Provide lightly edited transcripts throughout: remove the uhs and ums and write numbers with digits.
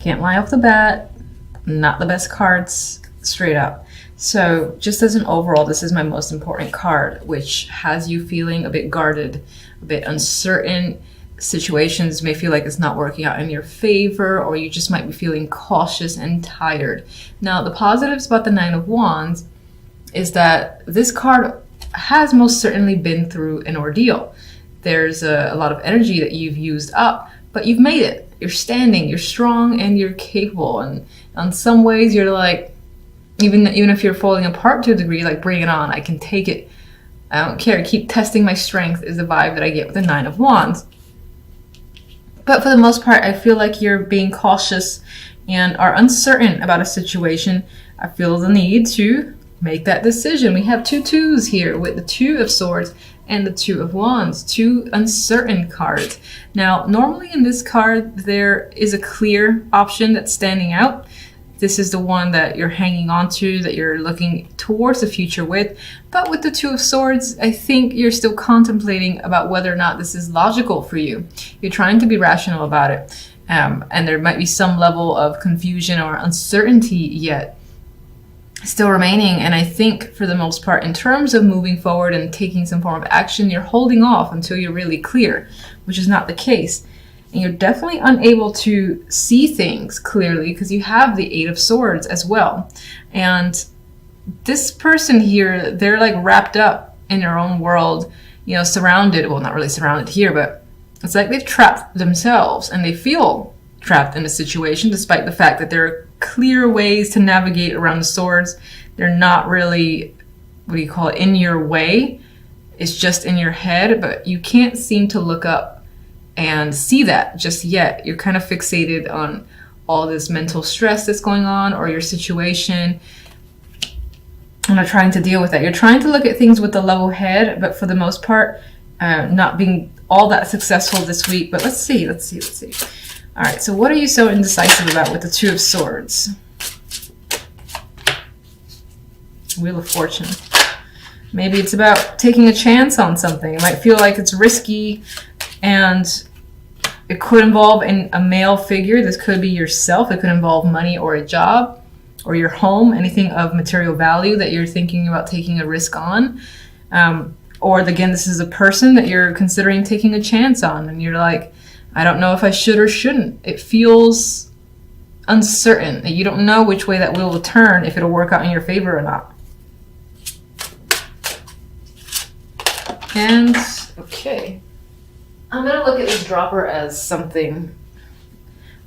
Can't lie off the bat. Not the best cards, straight up. So just as an overall, this is my most important card, which has you feeling a bit guarded, a bit uncertain. Situations may feel like it's not working out in your favor, or you just might be feeling cautious and tired. Now, the positives about the Nine of Wands is that this card has most certainly been through an ordeal. There's a lot of energy that you've used up, but you've made it. You're standing, you're strong, and you're capable. And in some ways, you're like, even if you're falling apart to a degree, like, bring it on. I can take it. I don't care. Keep testing my strength is the vibe that I get with the Nine of Wands. But for the most part, I feel like you're being cautious and are uncertain about a situation. I feel the need to make that decision. We have two twos here with the Two of Swords and the Two of Wands, two uncertain cards. Now, normally in this card, there is a clear option that's standing out. This is the one that you're hanging on to, that you're looking towards the future with. But with the Two of Swords, I think you're still contemplating about whether or not this is logical for you. You're trying to be rational about it. And there might be some level of confusion or uncertainty yet still remaining. And I think for the most part, in terms of moving forward and taking some form of action, you're holding off until you're really clear, which is not the case. And you're definitely unable to see things clearly because you have the Eight of Swords as well. And this person here, they're like wrapped up in their own world, you know, surrounded, well, not really surrounded here, but it's like they've trapped themselves and they feel trapped in a situation despite the fact that there are clear ways to navigate around the swords. They're not really, what do you call it, in your way. It's just in your head, but you can't seem to look up and see that just yet. You're kind of fixated on all this mental stress that's going on or your situation and are trying to deal with that. You're trying to look at things with a level head, but for the most part, not being all that successful this week. But let's see. All right, so what are you so indecisive about with the Two of Swords? Wheel of Fortune. Maybe it's about taking a chance on something. It might feel like it's risky, and it could involve a male figure. This could be yourself. It could involve money or a job or your home, anything of material value that you're thinking about taking a risk on. Or again, this is a person that you're considering taking a chance on, and you're like, I don't know if I should or shouldn't. It feels uncertain. You don't know which way that wheel will turn, if it'll work out in your favor or not. And, okay. I'm going to look at this dropper as something.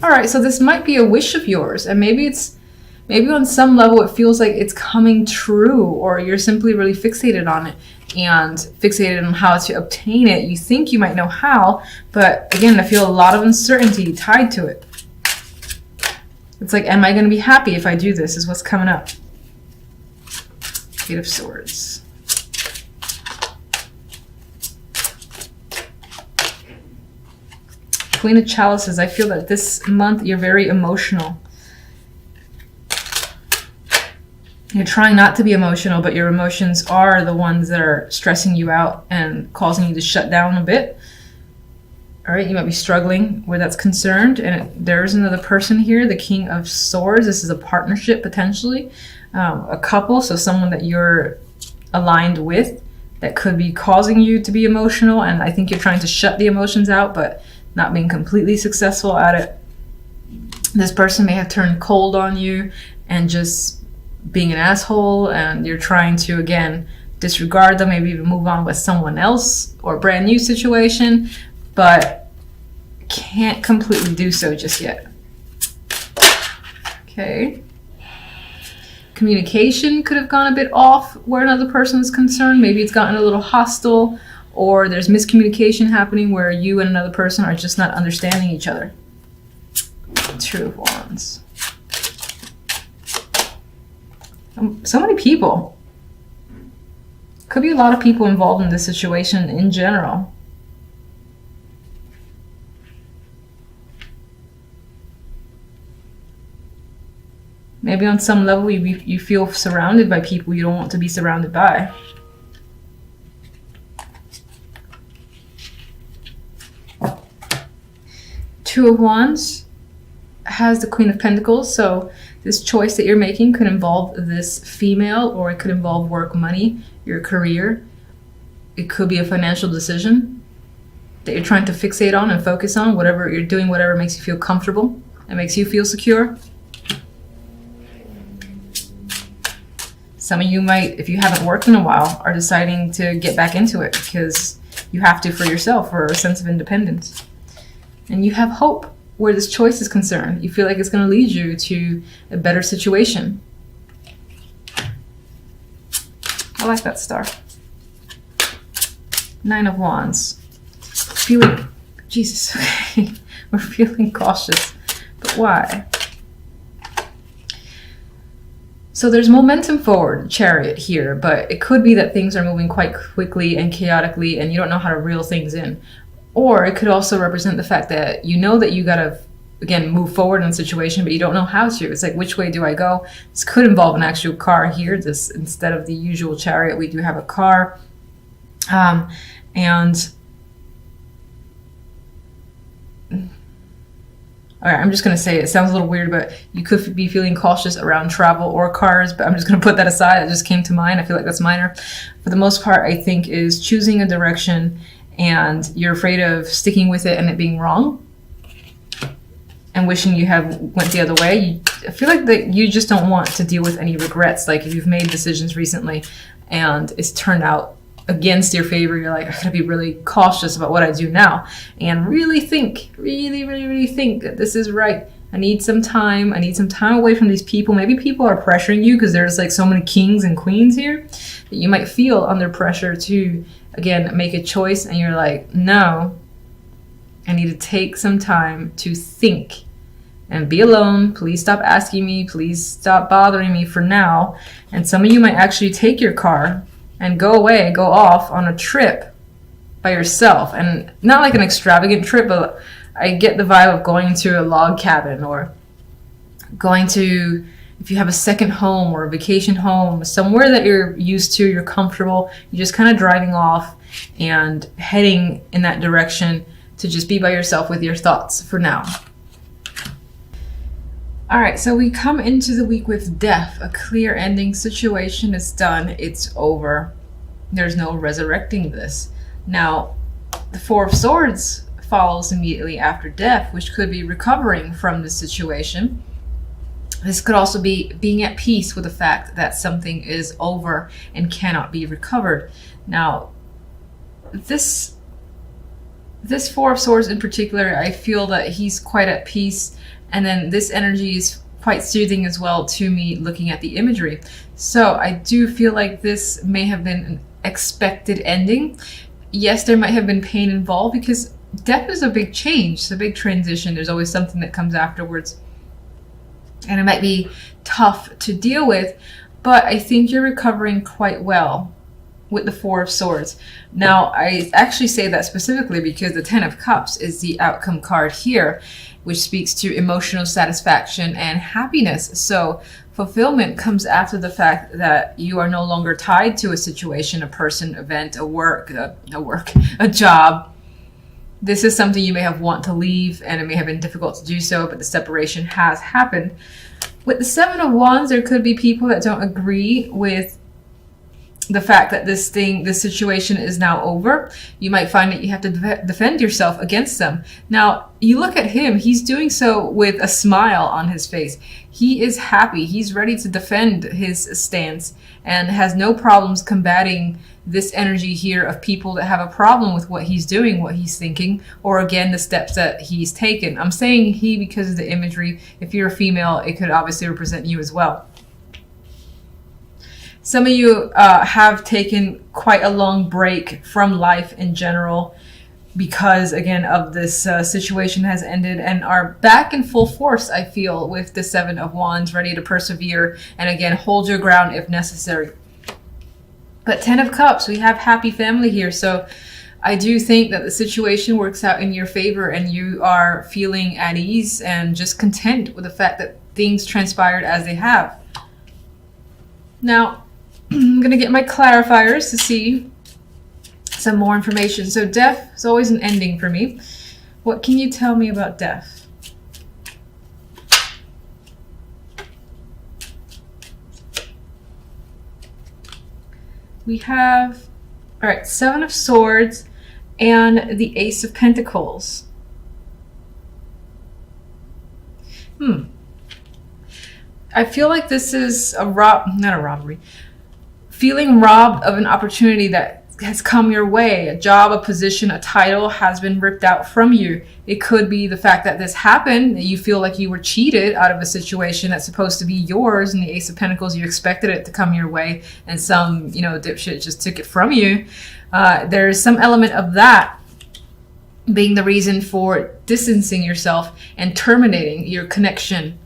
All right, so this might be a wish of yours, and maybe on some level it feels like it's coming true, or you're simply really fixated on it and fixated on how to obtain it. You think you might know how, but again, I feel a lot of uncertainty tied to it. It's like, am I going to be happy if I do this, is what's coming up. Eight of Swords. Queen of Chalices. I feel that this month you're very emotional. You're trying not to be emotional, but your emotions are the ones that are stressing you out and causing you to shut down a bit. All right, you might be struggling where that's concerned. And there's another person here, the King of Swords. This is a partnership, potentially. A couple, so someone that you're aligned with that could be causing you to be emotional. And I think you're trying to shut the emotions out, but not being completely successful at it. This person may have turned cold on you and just being an asshole, and you're trying to, again, disregard them, maybe even move on with someone else or a brand new situation, but can't completely do so just yet. Okay. Communication could have gone a bit off where another person is concerned. Maybe it's gotten a little hostile, or there's miscommunication happening where you and another person are just not understanding each other. Two of Wands. So many people. Could be a lot of people involved in this situation in general. Maybe on some level you feel surrounded by people you don't want to be surrounded by. Two of Wands. has the Queen of Pentacles, so this choice that you're making could involve this female, or it could involve work, money, your career. It could be a financial decision that you're trying to fixate on and focus on. Whatever you're doing, whatever makes you feel comfortable and makes you feel secure. Some of you might, if you haven't worked in a while, are deciding to get back into it because you have to for yourself, for a sense of independence. And you have hope where this choice is concerned. You feel like it's going to lead you to a better situation. I like that star. 9 of Wands. Feeling, Jesus, okay. We're feeling cautious. But why? So there's momentum forward, Chariot here, but it could be that things are moving quite quickly and chaotically and you don't know how to reel things in. Or it could also represent the fact that you know that you gotta, again, move forward in a situation, but you don't know how to. It's like, which way do I go? This could involve an actual car here. This, instead of the usual Chariot, we do have a car. All right, I'm just going to say it sounds a little weird, but you could be feeling cautious around travel or cars, but I'm just going to put that aside. That just came to mind. I feel like that's minor. For the most part, I think is choosing a direction and you're afraid of sticking with it and it being wrong and wishing you have went the other way. I feel like that you just don't want to deal with any regrets. Like if you've made decisions recently and it's turned out against your favor, you're like, I gotta be really cautious about what I do now and really think, really think that this is right. I need some time. I need some time away from these people. Maybe people are pressuring you because there's like so many kings and queens here that you might feel under pressure to, again, make a choice. And you're like, no, I need to take some time to think and be alone. Please stop asking me. Please stop bothering me for now. And some of you might actually take your car and go away, go off on a trip by yourself. And not like an extravagant trip, but I get the vibe of going to a log cabin or going to, if you have a second home or a vacation home, somewhere that you're used to, you're comfortable, you're just kind of driving off and heading in that direction to just be by yourself with your thoughts for now. All right, so we come into the week with death, a clear ending. Situation is done. It's over. There's no resurrecting this. Now, the Four of Swords follows immediately after death, which could be recovering from the situation. This could also be being at peace with the fact that something is over and cannot be recovered. Now, this Four of Swords in particular, I feel that he's quite at peace. And then this energy is quite soothing as well to me looking at the imagery. So I do feel like this may have been an expected ending. Yes, there might have been pain involved because death is a big change. It's a big transition. There's always something that comes afterwards. And it might be tough to deal with, but I think you're recovering quite well with the Four of Swords. Now, I actually say that specifically because the Ten of Cups is the outcome card here, which speaks to emotional satisfaction and happiness. So fulfillment comes after the fact that you are no longer tied to a situation, a person, event, a job. This is something you may have want to leave and it may have been difficult to do so, but the separation has happened. With the Seven of Wands, there could be people that don't agree with the fact that this situation is now over. You might find that you have to defend yourself against them. Now, you look at him, he's doing so with a smile on his face. He is happy. He's ready to defend his stance and has no problems combating this energy here of people that have a problem with what he's doing, what he's thinking, or again, the steps that he's taken. I'm saying he because of the imagery. If you're a female, it could obviously represent you as well. Some of you have taken quite a long break from life in general because, again, of this situation has ended and are back in full force, I feel, with the Seven of Wands, ready to persevere and, again, hold your ground if necessary. But Ten of Cups, we have happy family here. So I do think that the situation works out in your favor and you are feeling at ease and just content with the fact that things transpired as they have. Now, I'm going to get my clarifiers to see some more information. So death is always an ending for me. What can you tell me about death? We have, all right, Seven of Swords and the Ace of Pentacles. I feel like this is not a robbery. Feeling robbed of an opportunity that has come your way. A job, a position, a title has been ripped out from you. It could be the fact that this happened, that you feel like you were cheated out of a situation that's supposed to be yours. And the Ace of Pentacles, you expected it to come your way, and some, dipshit just took it from you. There's some element of that being the reason for distancing yourself and terminating your connection,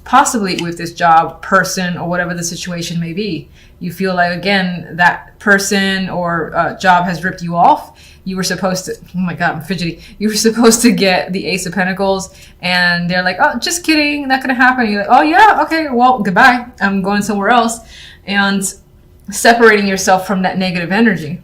possibly with this job, person, or whatever the situation may be. You feel like, again, that person or job has ripped you off. You were supposed to, oh my God, I'm fidgety. You were supposed to get the Ace of Pentacles, and they're like, oh, just kidding, not gonna happen. You're like, oh yeah, okay, well, goodbye. I'm going somewhere else. And separating yourself from that negative energy.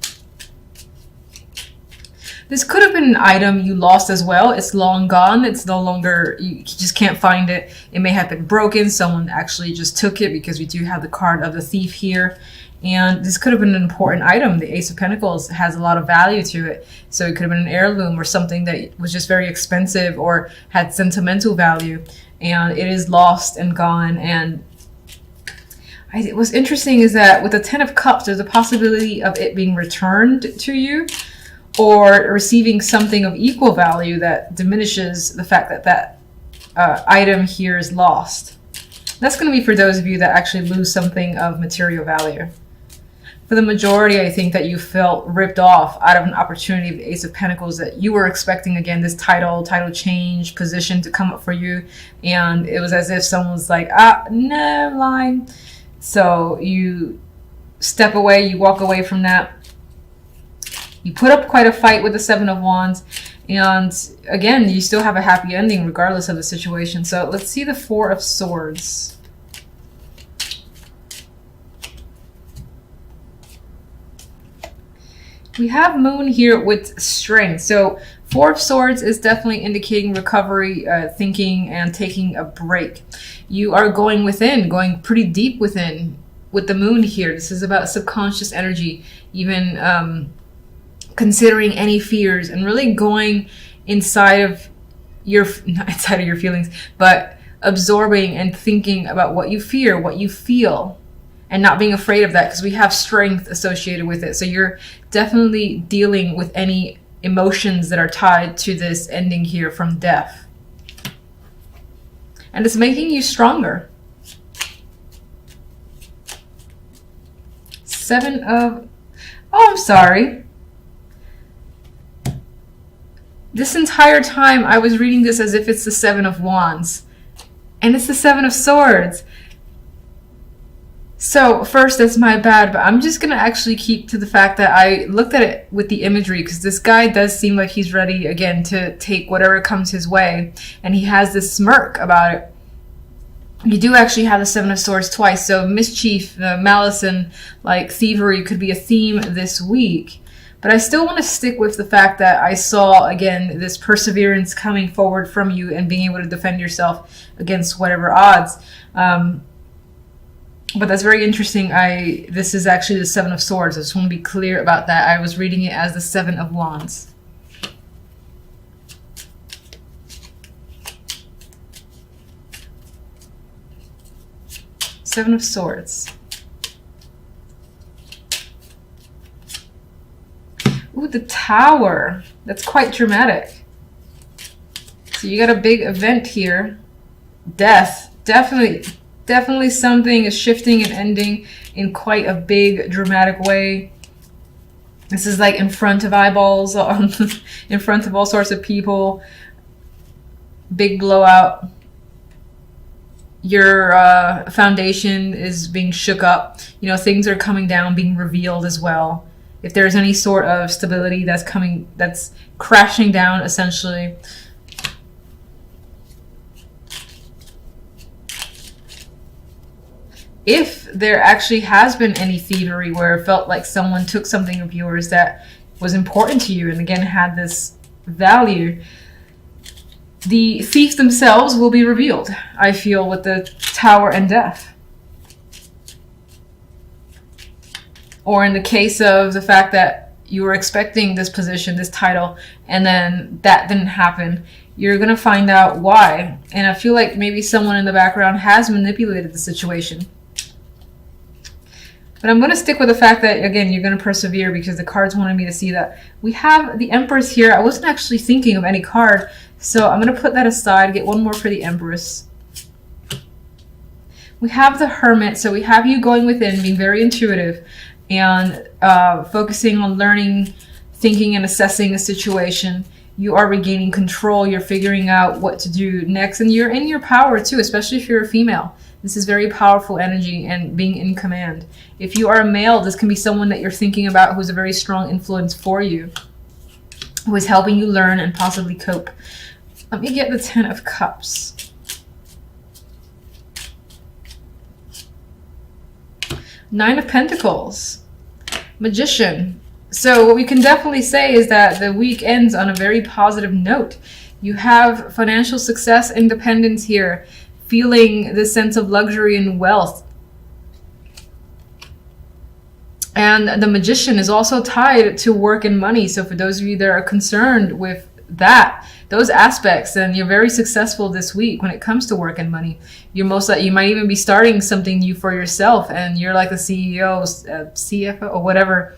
This could have been an item you lost as well. It's long gone. It's no longer, you just can't find it. It may have been broken. Someone actually just took it, because we do have the card of the thief here. And this could have been an important item. The Ace of Pentacles has a lot of value to it. So it could have been an heirloom or something that was just very expensive or had sentimental value. And it is lost and gone. And what's interesting is that with the Ten of Cups, there's a possibility of it being returned to you, or receiving something of equal value that diminishes the fact that that item here is lost. That's going to be for those of you that actually lose something of material value. For the majority, I think that you felt ripped off out of an opportunity of the Ace of Pentacles, that you were expecting, again, this title change, position to come up for you. And it was as if someone was like, no, I'm lying. So you step away, you walk away from that. You put up quite a fight with the Seven of Wands, and again, you still have a happy ending regardless of the situation. So let's see the Four of Swords. We have Moon here with strength. So Four of Swords is definitely indicating recovery, thinking, and taking a break. You are going within, going pretty deep within with the Moon here. This is about subconscious energy, even considering any fears and really going inside of not inside of your feelings, but absorbing and thinking about what you fear, what you feel, and not being afraid of that, because we have strength associated with it. So you're definitely dealing with any emotions that are tied to this ending here from death. And it's making you stronger. Seven of... Oh, I'm sorry. This entire time I was reading this as if it's the Seven of Wands. And it's the Seven of Swords. So first, that's my bad, but I'm just going to actually keep to the fact that I looked at it with the imagery, because this guy does seem like he's ready, again, to take whatever comes his way. And he has this smirk about it. You do actually have the Seven of Swords twice, so mischief, malice, and like thievery could be a theme this week. But I still want to stick with the fact that I saw, again, this perseverance coming forward from you and being able to defend yourself against whatever odds. But that's very interesting. This is actually the Seven of Swords. I just want to be clear about that. I was reading it as the Seven of Wands. Seven of Swords. Ooh, the Tower. That's quite dramatic. So you got a big event here. Death. Definitely something is shifting and ending in quite a big dramatic way. This is like in front of eyeballs, in front of all sorts of people. Big blowout. Your foundation is being shook up. You know, things are coming down, being revealed as well. If there's any sort of stability that's crashing down, essentially. If there actually has been any thievery where it felt like someone took something of yours that was important to you and again had this value, the thief themselves will be revealed, I feel, with the Tower and Death. Or in the case of the fact that you were expecting this position, this title, and then that didn't happen, you're going to find out why. And I feel like maybe someone in the background has manipulated the situation. But I'm going to stick with the fact that, again, you're going to persevere because the cards wanted me to see that. We have the Empress here. I wasn't actually thinking of any card, so I'm going to put that aside, get one more for the Empress. We have the Hermit, so we have you going within, being very intuitive, and focusing on learning, thinking, and assessing a situation. You are regaining control. You're figuring out what to do next, and you're in your power too, especially if you're a female. This is very powerful energy and being in command. If you are a male, this can be someone that you're thinking about who's a very strong influence for you, who is helping you learn and possibly cope. Let me get the Ten of Cups. Nine of Pentacles. Magician. So what we can definitely say is that the week ends on a very positive note. You have financial success, independence here, feeling this sense of luxury and wealth. And the Magician is also tied to work and money. So for those of you that are concerned with that, those aspects, then you're very successful this week when it comes to work and money. You're you might even be starting something new for yourself, and you're like the CEO, CFO, or whatever.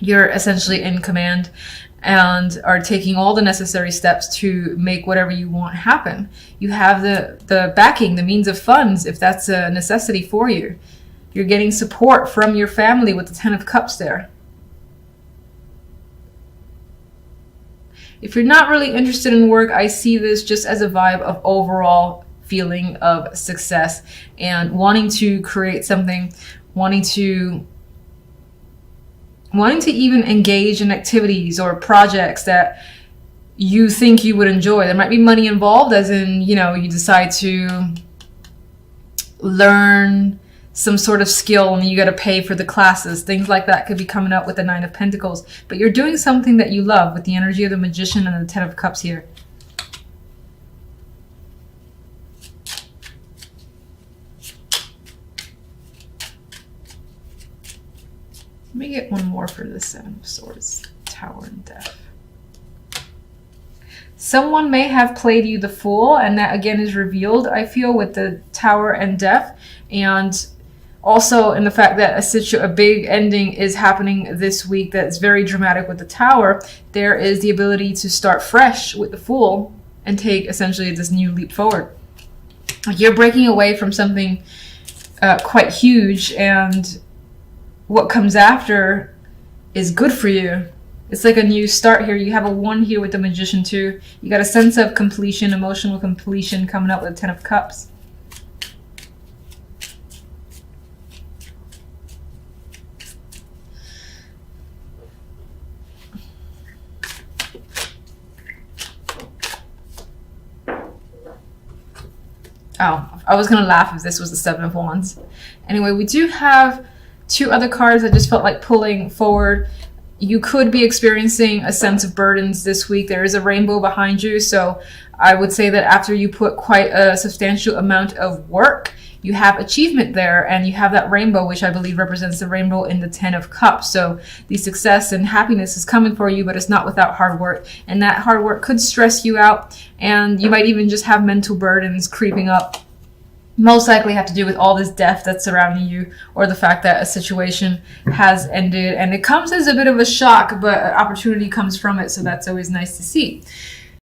You're essentially in command and are taking all the necessary steps to make whatever you want happen. You have the backing, the means of funds, if that's a necessity for you. You're getting support from your family with the Ten of Cups there. If you're not really interested in work, I see this just as a vibe of overall feeling of success and wanting to create something, wanting to even engage in activities or projects that you think you would enjoy. There might be money involved, as in, you know, you decide to learn some sort of skill and you got to pay for the classes. Things like that could be coming up with the Nine of Pentacles. But you're doing something that you love with the energy of the Magician and the Ten of Cups here. Let me get one more for the Seven of Swords, Tower and Death. Someone may have played you the Fool, and that again is revealed, I feel, with the Tower and Death. And also in the fact that a big ending is happening this week that's very dramatic with the Tower. There is the ability to start fresh with the Fool and take essentially this new leap forward. You're breaking away from something quite huge, and what comes after is good for you. It's like a new start here. You have a 1 here with the Magician too. You got a sense of completion, emotional completion coming up with the Ten of Cups. Oh, I was gonna laugh if this was the Seven of Wands. Anyway, we do have 2 other cards I just felt like pulling forward. You could be experiencing a sense of burdens this week. There is a rainbow behind you, so I would say that after you put quite a substantial amount of work, you have achievement there, and you have that rainbow, which I believe represents the rainbow in the Ten of Cups. So the success and happiness is coming for you, but it's not without hard work. And that hard work could stress you out, and you might even just have mental burdens creeping up. Most likely have to do with all this death that's surrounding you, or the fact that a situation has ended. And it comes as a bit of a shock, but opportunity comes from it, so that's always nice to see.